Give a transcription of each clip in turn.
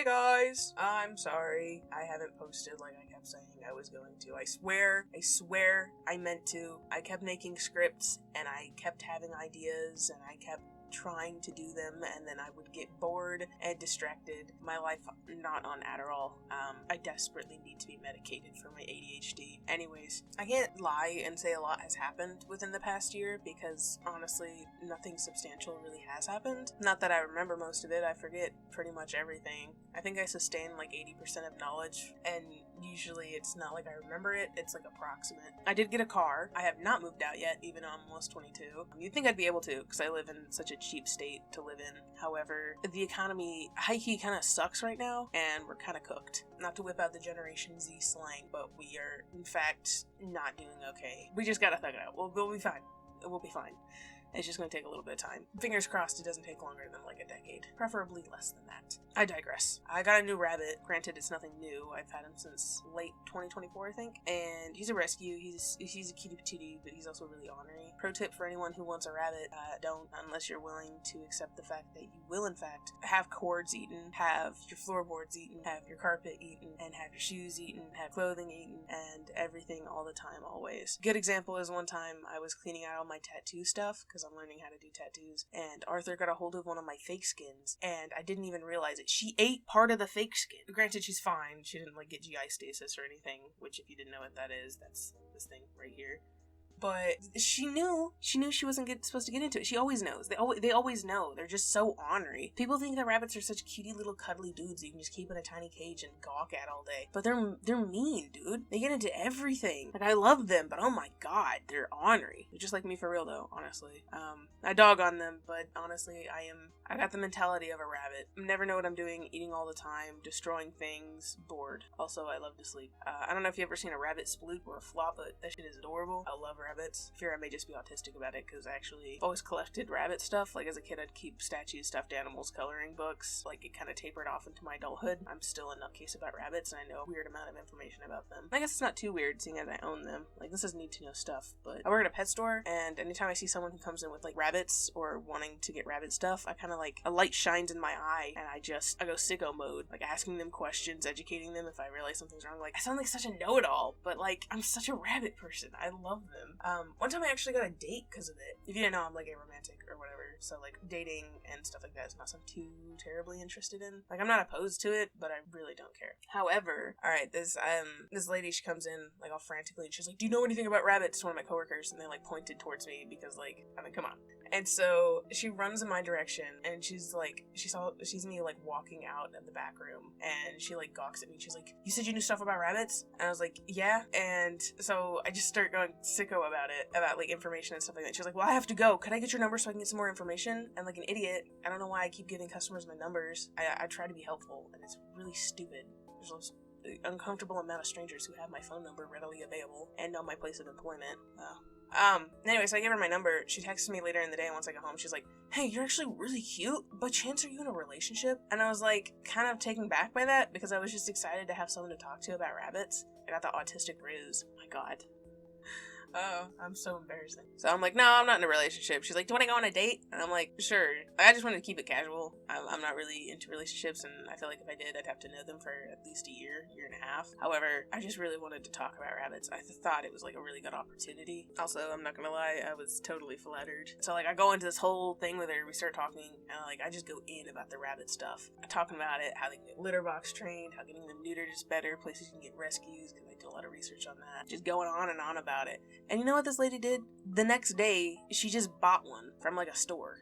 Hey guys, I'm sorry I haven't posted like I kept saying I was going to. I swear I meant to. I kept making scripts and I kept having ideas and I kept trying to do them, and then I would get bored and distracted. My life not on Adderall. I desperately need to be medicated for my ADHD. Anyways, I can't lie and say a lot has happened within the past year because honestly, nothing substantial really has happened. Not that I remember most of it, I forget pretty much everything. I think I sustain like 80% of knowledge, and usually it's not like I remember it, it's like approximate. I did get a car. I have not moved out yet, even though I'm almost 22. You'd think I'd be able to, because I live in such a cheap state to live in. However, the economy high-key kind of sucks right now, and we're kind of cooked. Not to whip out the Generation Z slang, but we are, in fact, not doing okay. We just gotta thug it out. We'll be fine. We'll be fine. It's just going to take a little bit of time. Fingers crossed it doesn't take longer than like a decade. Preferably less than that. I digress. I got a new rabbit. Granted, it's nothing new. I've had him since late 2024, I think. And he's a rescue. He's a cutie patootie, but he's also really ornery. Pro tip for anyone who wants a rabbit, don't, unless you're willing to accept the fact that you will, in fact, have cords eaten, have your floorboards eaten, have your carpet eaten, and have your shoes eaten, have clothing eaten, and everything all the time, always. Good example is one time I was cleaning out all my tattoo stuff, because I'm learning how to do tattoos, and Arthur got a hold of one of my fake skins, and I didn't even realize it. She ate part of the fake skin. Granted, she's fine. She didn't like get GI stasis or anything, which if you didn't know what that is, that's this thing right here. But she knew she wasn't supposed to get into it. She always knows. They always know. They're just so ornery. People think that rabbits are such cutie little cuddly dudes you can just keep in a tiny cage and gawk at all day. But they're mean, dude. They get into everything. Like, I love them, but oh my god, they're ornery. They're just like me for real, though, honestly. I dog on them, but honestly, I got the mentality of a rabbit. Never know what I'm doing, eating all the time, destroying things, bored. Also, I love to sleep. I don't know if you've ever seen a rabbit sploot or a flop, but that shit is adorable. I love rabbits. I fear I may just be autistic about it, because I actually always collected rabbit stuff. Like, as a kid, I'd keep statues, stuffed animals, coloring books. Like, it kind of tapered off into my adulthood. I'm still a nutcase about rabbits, and I know a weird amount of information about them. I guess it's not too weird, seeing as I own them. Like, this is need-to-know stuff, but I work at a pet store, and anytime I see someone who comes in with, like, rabbits, or wanting to get rabbit stuff, I kind of, like, a light shines in my eye, and I go sicko mode, like, asking them questions, educating them if I realize something's wrong. Like, I sound like such a know-it-all, but, like, I'm such a rabbit person. I love them. One time I actually got a date because of it. If you didn't know, I'm, like, a romantic or whatever, so, like, dating and stuff like that is not something too terribly interested in. Like, I'm not opposed to it, but I really don't care. However, alright, this lady, she comes in, like, all frantically, and she's like, do you know anything about rabbits? To one of my coworkers, and they, like, pointed towards me, because, like, I mean, come on. And so she runs in my direction, and she's like, she sees me like walking out of the back room, and she like gawks at me. She's like, you said you knew stuff about rabbits? And I was like, yeah. And so I just start going sicko about it, about like information and stuff like that. She's like, well, I have to go. Could I get your number so I can get some more information? And like an idiot, I don't know why I keep giving customers my numbers. I try to be helpful, and it's really stupid. There's an uncomfortable amount of strangers who have my phone number readily available and know my place of employment. Anyway, so I gave her my number. She texted me later in the day, and once I got home, she's like, hey, you're actually really cute, but chance are you in a relationship? And I was like, kind of taken back by that, because I was just excited to have someone to talk to about rabbits. I got the autistic riz. My god. Oh, I'm so embarrassing. So I'm like, no, I'm not in a relationship. She's like, do you want to go on a date? And I'm like, sure. I just wanted to keep it casual. I'm not really into relationships, and I feel like if I did, I'd have to know them for at least a year and a half. However, I just really wanted to talk about rabbits. I thought it was like a really good opportunity. Also, I'm not gonna lie, I was totally flattered. So like, I go into this whole thing with her, we start talking, and like, I just go in about the rabbit stuff. I'm talking about it, how they can get litter box trained, how getting them neutered is better, places you can get rescues, because I do a lot of research on that. Just going on and on about it. And you know what this lady did? The next day, she just bought one from like a store.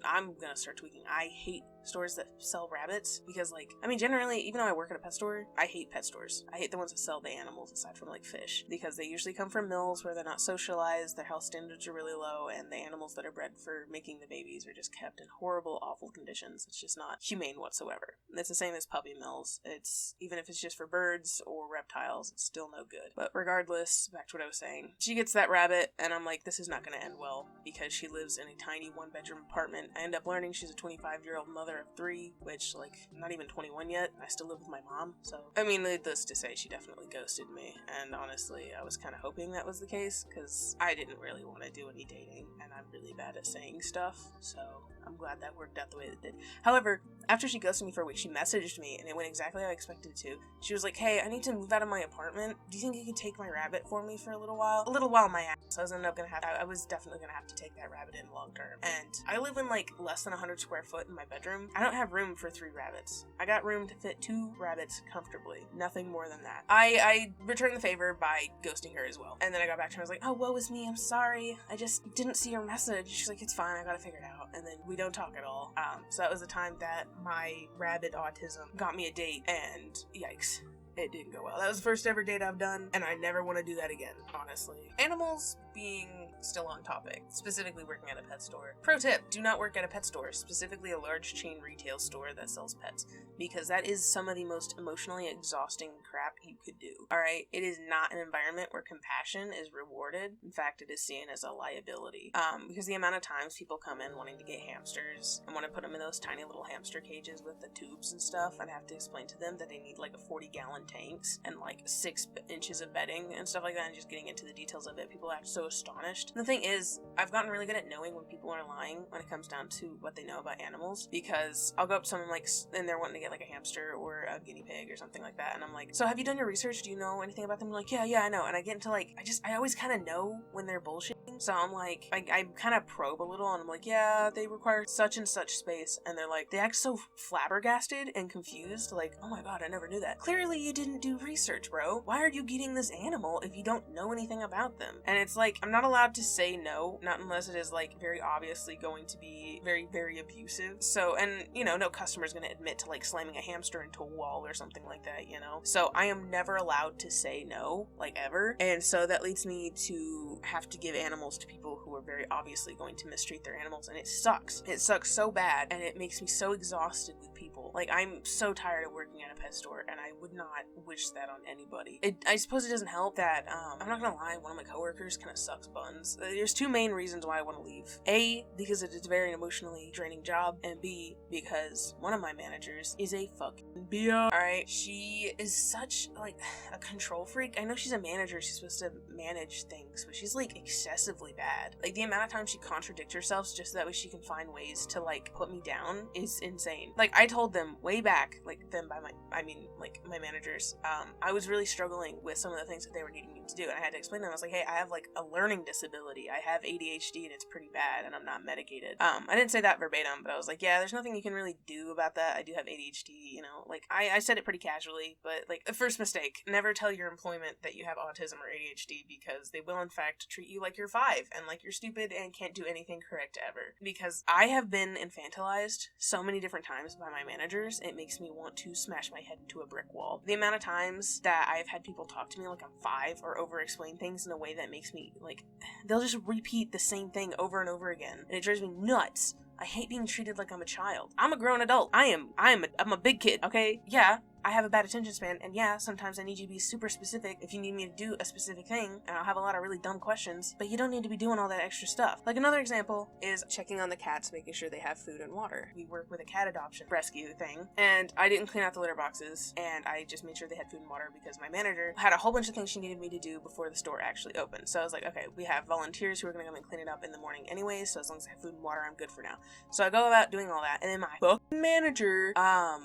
I'm gonna start tweaking. I hate stores that sell rabbits, because like, I mean, generally, even though I work at a pet store, I hate pet stores. I hate the ones that sell the animals aside from like fish, because they usually come from mills where they're not socialized, their health standards are really low, and the animals that are bred for making the babies are just kept in horrible, awful conditions. It's just not humane whatsoever. It's the same as puppy mills. It's, even if it's just for birds or reptiles, it's still no good. But regardless, back to what I was saying, she gets that rabbit, and I'm like, this is not gonna end well, because she lives in a tiny one-bedroom apartment. I end up learning she's a 25-year-old mother of 3, which, like, I'm not even 21 yet. I still live with my mom, so, I mean, needless to say, she definitely ghosted me, and honestly, I was kind of hoping that was the case, because I didn't really want to do any dating, and I'm really bad at saying stuff, so I'm glad that worked out the way it did. However, after she ghosted me for a week, she messaged me, and it went exactly how I expected it to. She was like, hey, I need to move out of my apartment. Do you think you could take my rabbit for me for a little while? A little while, my ass. I was definitely gonna have to take that rabbit in long term. And I live in like less than 100 square foot in my bedroom. I don't have room for 3 rabbits. I got room to fit 2 rabbits comfortably. Nothing more than that. I returned the favor by ghosting her as well. And then I got back to her, I was like, oh, woe is me, I'm sorry. I just didn't see your message. She's like, it's fine, I gotta figure it out. And then we don't talk at all. So that was the time that my rabbit autism got me a date, and yikes. It didn't go well. That was the first ever date I've done, and I never want to do that again, honestly. Animals being still on topic, specifically working at a pet store. Pro tip, do not work at a pet store, specifically a large chain retail store that sells pets, because that is some of the most emotionally exhausting crap you could do. Alright, it is not an environment where compassion is rewarded. In fact, it is seen as a liability. Because the amount of times people come in wanting to get hamsters and want to put them in those tiny little hamster cages with the tubes and stuff, and have to explain to them that they need like a 40-gallon tanks and like 6 inches of bedding and stuff like that, and just getting into the details of it, people act so astonished. And the thing is, I've gotten really good at knowing when people are lying when it comes down to what they know about animals, because I'll go up to someone like, and they're wanting to get like a hamster or a guinea pig or something like that, and I'm like, so have you done your research? Do you know anything about them? They're like, yeah, I know. And I get into like, I always kind of know when they're bullshitting, so I'm like, I kind of probe a little, and I'm like, yeah, they require such and such space, and they're like, they act so flabbergasted and confused, like, oh my god, I never knew that. Clearly you didn't do research, bro. Why are you getting this animal if you don't know anything about them? And it's like, I'm not allowed to say no, not unless it is like very obviously going to be very, very abusive. So, and you know, no customer's gonna admit to like slamming a hamster into a wall or something like that, you know? So I am never allowed to say no, like ever. And so that leads me to have to give animals to people who are very obviously going to mistreat their animals, and it sucks. It sucks so bad, and it makes me so exhausted with people. Like, I'm so tired of working at a pet store, and I would not wish that on anybody. I suppose it doesn't help that, I'm not gonna lie, one of my coworkers kind of sucks buns. There's 2 main reasons why I want to leave. A, because it is a very emotionally draining job, and B, because one of my managers is a fucking bitch. Alright, she is such, like, a control freak. I know she's a manager, she's supposed to manage things, but she's, like, excessively bad. Like, the amount of times she contradicts herself just so that way she can find ways to, like, put me down is insane. Like, I told them way back, like, them by my managers, I was really struggling with some of the things that they were needing me to do, and I had to explain to them. I was like, hey, I have, like, a learning disability. I have ADHD, and it's pretty bad, and I'm not medicated. I didn't say that verbatim, but I was like, yeah, there's nothing you can really do about that. I do have ADHD, you know, like, I said it pretty casually, but, like, the first mistake, never tell your employment that you have autism or ADHD, because they will, in fact, treat you like you're 5, and like you're stupid and can't do anything correct ever. Because I have been infantilized so many different times by my managers, it makes me want to smash my head into a brick wall. The amount of times that I've had people talk to me like I'm 5 or over-explain things in a way that makes me, like, they'll just repeat the same thing over and over again, and it drives me nuts. I hate being treated like I'm a child. I'm a grown adult. I'm a big kid, okay? Yeah, I have a bad attention span, and yeah, sometimes I need you to be super specific if you need me to do a specific thing, and I'll have a lot of really dumb questions, but you don't need to be doing all that extra stuff. Like, another example is checking on the cats, making sure they have food and water. We work with a cat adoption rescue thing, and I didn't clean out the litter boxes, and I just made sure they had food and water because my manager had a whole bunch of things she needed me to do before the store actually opened. So I was like, okay, we have volunteers who are gonna come and clean it up in the morning anyways, so as long as I have food and water, I'm good for now. So I go about doing all that, and then my fucking manager,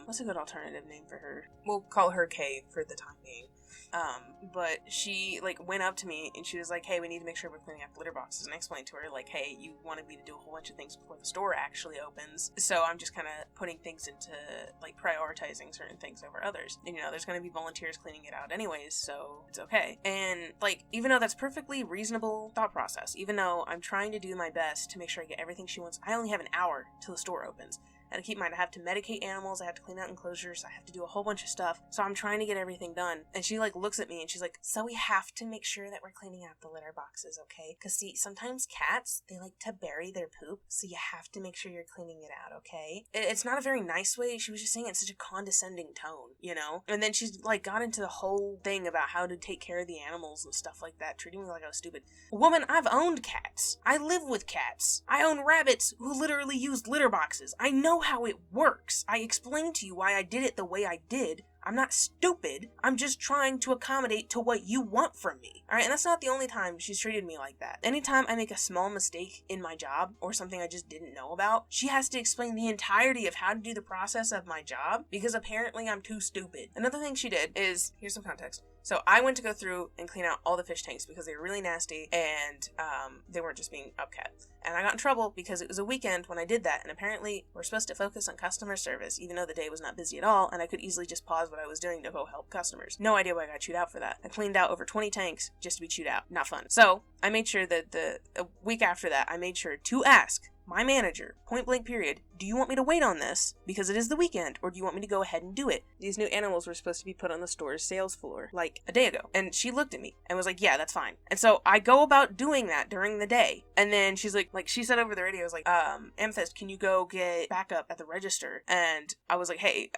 what's a good alternative name for her? We'll call her Kay for the time being. But she, like, went up to me and she was like, hey, we need to make sure we're cleaning up the litter boxes. And I explained to her, like, hey, you wanted me to do a whole bunch of things before the store actually opens. So I'm just kind of putting things into, like, prioritizing certain things over others. And, you know, there's going to be volunteers cleaning it out anyways, so it's okay. And, like, even though that's perfectly reasonable thought process, even though I'm trying to do my best to make sure I get everything she wants, I only have an hour till the store opens. And keep in mind, I have to medicate animals, I have to clean out enclosures, I have to do a whole bunch of stuff, so I'm trying to get everything done. And she, like, looks at me and she's like, so we have to make sure that we're cleaning out the litter boxes, okay? Because, see, sometimes cats, they like to bury their poop, so you have to make sure you're cleaning it out, okay? It's not a very nice way, she was just saying it in such a condescending tone, you know? And then she's, like, got into the whole thing about how to take care of the animals and stuff like that, treating me like I was stupid. Woman, I've owned cats. I live with cats. I own rabbits who literally use litter boxes. I know how it works. I explained to you why I did it the way I did. I'm not stupid. I'm just trying to accommodate to what you want from me. All right, and that's not the only time she's treated me like that. Anytime I make a small mistake in my job or something I just didn't know about, she has to explain the entirety of how to do the process of my job because apparently I'm too stupid. Another thing she did is, here's some context. So I went to go through and clean out all the fish tanks because they were really nasty and they weren't just being upkept. And I got in trouble because it was a weekend when I did that, and apparently we're supposed to focus on customer service even though the day was not busy at all, and I could easily just pause what I was doing to go help customers. No idea why I got chewed out for that. I cleaned out over 20 tanks just to be chewed out. Not fun. So I made sure that a week after that, I made sure to ask my manager, point blank period, do you want me to wait on this because it is the weekend, or do you want me to go ahead and do it? These new animals were supposed to be put on the store's sales floor like a day ago. And she looked at me and was like, yeah, that's fine. And so I go about doing that during the day. And then she's like she said over the radio, was like, Amethyst, can you go get backup at the register? And I was like, hey,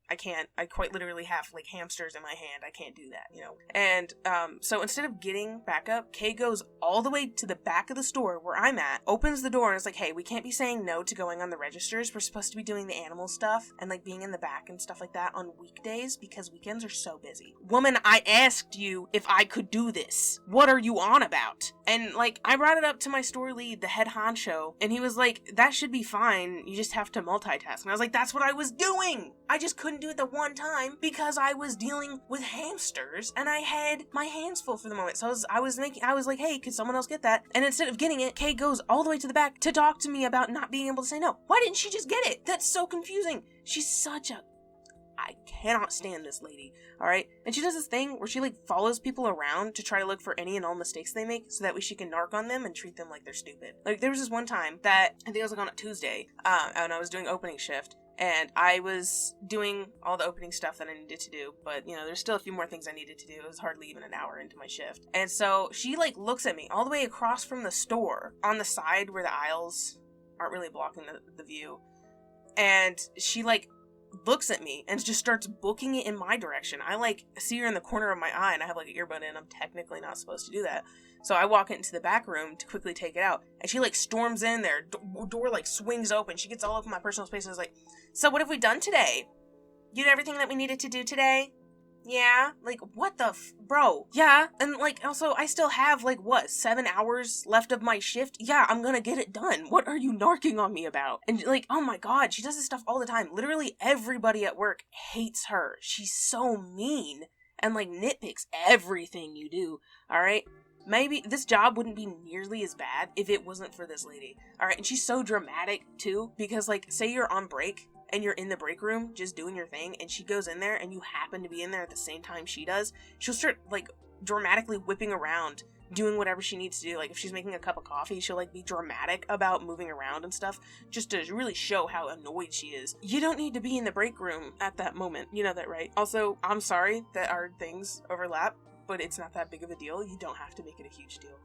I can't. I quite literally have like hamsters in my hand. I can't do that, you know? And so instead of getting backup, Kay goes all the way to the back of the store where I'm at, opens the door and is like, hey, we can't be saying no to going on the registers. We're supposed to be doing the animal stuff and like being in the back and stuff like that on weekdays because weekends are so busy. Woman, I asked you if I could do this. What are you on about? And like, I brought it up to my store lead, the head honcho, and he was like, that should be fine. You just have to multitask. And I was like, that's what I was doing. I just couldn't do it the one time because I was dealing with hamsters and I had my hands full for the moment. So I was like, hey, could someone else get that? And instead of getting it, Kay goes all the way to the back to talk to me about not being able to say no. Why didn't she just get it? That's so confusing. She's such a... I cannot stand this lady, alright? And she does this thing where she, like, follows people around to try to look for any and all mistakes they make so that way she can narc on them and treat them like they're stupid. Like, there was this one time that, I think it was, like, on a Tuesday, and I was doing opening shift, and I was doing all the opening stuff that I needed to do, but, you know, there's still a few more things I needed to do. It was hardly even an hour into my shift. And so she, like, looks at me all the way across from the store on the side where the aisles aren't really blocking the view. And she, like, looks at me and just starts booking it in my direction. I like see her in the corner of my eye and I have like an earbud in. I'm technically not supposed to do that. So I walk into the back room to quickly take it out. And she like storms in there. Door like swings open. She gets all over my personal space and is like, so what have we done today? You did everything that we needed to do today? Yeah, like, what the bro? Yeah, and, like, also, I still have, like, what, 7 hours left of my shift? Yeah, I'm gonna get it done. What are you narking on me about? And, like, oh my god, she does this stuff all the time. Literally everybody at work hates her. She's so mean and, like, nitpicks everything you do, alright? Maybe this job wouldn't be nearly as bad if it wasn't for this lady, alright? And she's so dramatic, too, because, like, say you're on break, and you're in the break room just doing your thing, and she goes in there and you happen to be in there at the same time she does, she'll start like dramatically whipping around doing whatever she needs to do. Like if she's making a cup of coffee, she'll like be dramatic about moving around and stuff just to really show how annoyed she is. You don't need to be in the break room at that moment, you know that, right? Also, I'm sorry that our things overlap, but it's not that big of a deal. You don't have to make it a huge deal.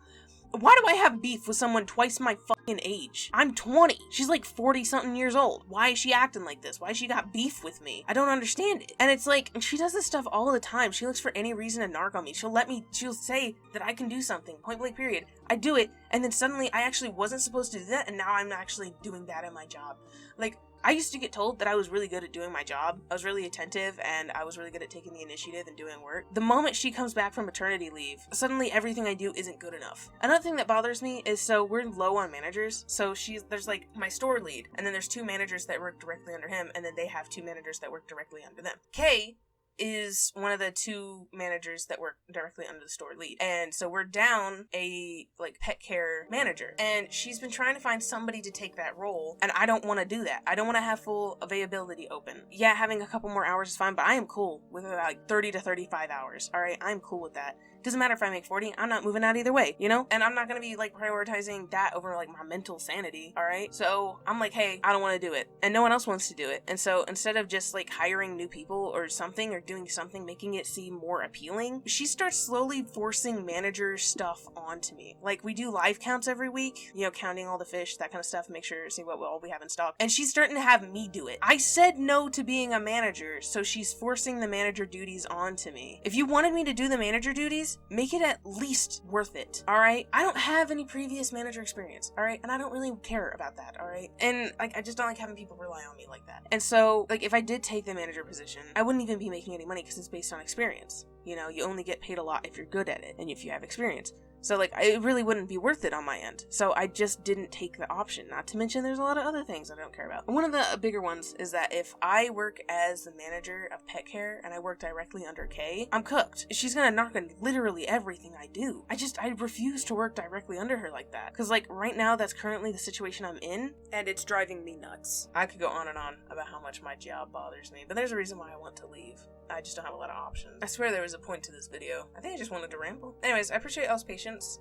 Why do I have beef with someone twice my fucking age? I'm 20. She's like 40-something years old. Why is she acting like this? Why she got beef with me? I don't understand it. And it's like, she does this stuff all the time. She looks for any reason to narc on me. She'll say that I can do something, point blank period. I do it, and then suddenly I actually wasn't supposed to do that, and now I'm actually doing that in my job. Like, I used to get told that I was really good at doing my job. I was really attentive and I was really good at taking the initiative and doing work. The moment she comes back from maternity leave, suddenly everything I do isn't good enough. Another thing that bothers me is, so we're low on managers. So there's like my store lead, and then there's 2 managers that work directly under him, and then they have 2 managers that work directly under them. Kay is one of the 2 managers that work directly under the store lead. And so we're down a like pet care manager, and she's been trying to find somebody to take that role, and I don't want to do that. I don't want to have full availability open. Yeah, having a couple more hours is fine, but I am cool with about like 30 to 35 hours. All right, I'm cool with that. Doesn't matter if I make 40, I'm not moving out either way, you know? And I'm not gonna be like prioritizing that over like my mental sanity, alright? So I'm like, hey, I don't want to do it. And no one else wants to do it. And so instead of just like hiring new people or something, or doing something, making it seem more appealing, she starts slowly forcing manager stuff onto me. Like we do live counts every week, you know, counting all the fish, that kind of stuff, make sure, see what all we have in stock. And she's starting to have me do it. I said no to being a manager, so she's forcing the manager duties onto me. If you wanted me to do the manager duties, please make it at least worth it. All right, I don't have any previous manager experience. All right, and I don't really care about that. All right, and like I just don't like having people rely on me like that. And so like if I did take the manager position, I wouldn't even be making any money because it's based on experience. You know, you only get paid a lot if you're good at it and if you have experience. So, like, it really wouldn't be worth it on my end. So I just didn't take the option. Not to mention there's a lot of other things I don't care about. And one of the bigger ones is that if I work as the manager of pet care and I work directly under Kay, I'm cooked. She's gonna knock on literally everything I do. I refuse to work directly under her like that. Because, like, right now that's currently the situation I'm in, and it's driving me nuts. I could go on and on about how much my job bothers me, but there's a reason why I want to leave. I just don't have a lot of options. I swear there was a point to this video. I think I just wanted to ramble. Anyways, I appreciate y'all's patience,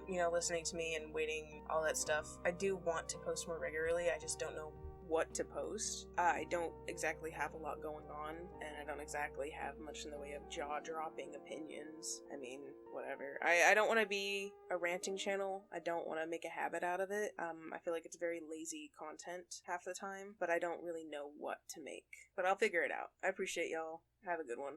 you know, listening to me and waiting, all that stuff. I do want to post more regularly, I just don't know what to post. I don't exactly have a lot going on, and I don't exactly have much in the way of jaw-dropping opinions. I mean, whatever. I don't want to be a ranting channel. I don't want to make a habit out of it. I feel like it's very lazy content half the time, but I don't really know what to make. But I'll figure it out. I appreciate y'all. Have a good one.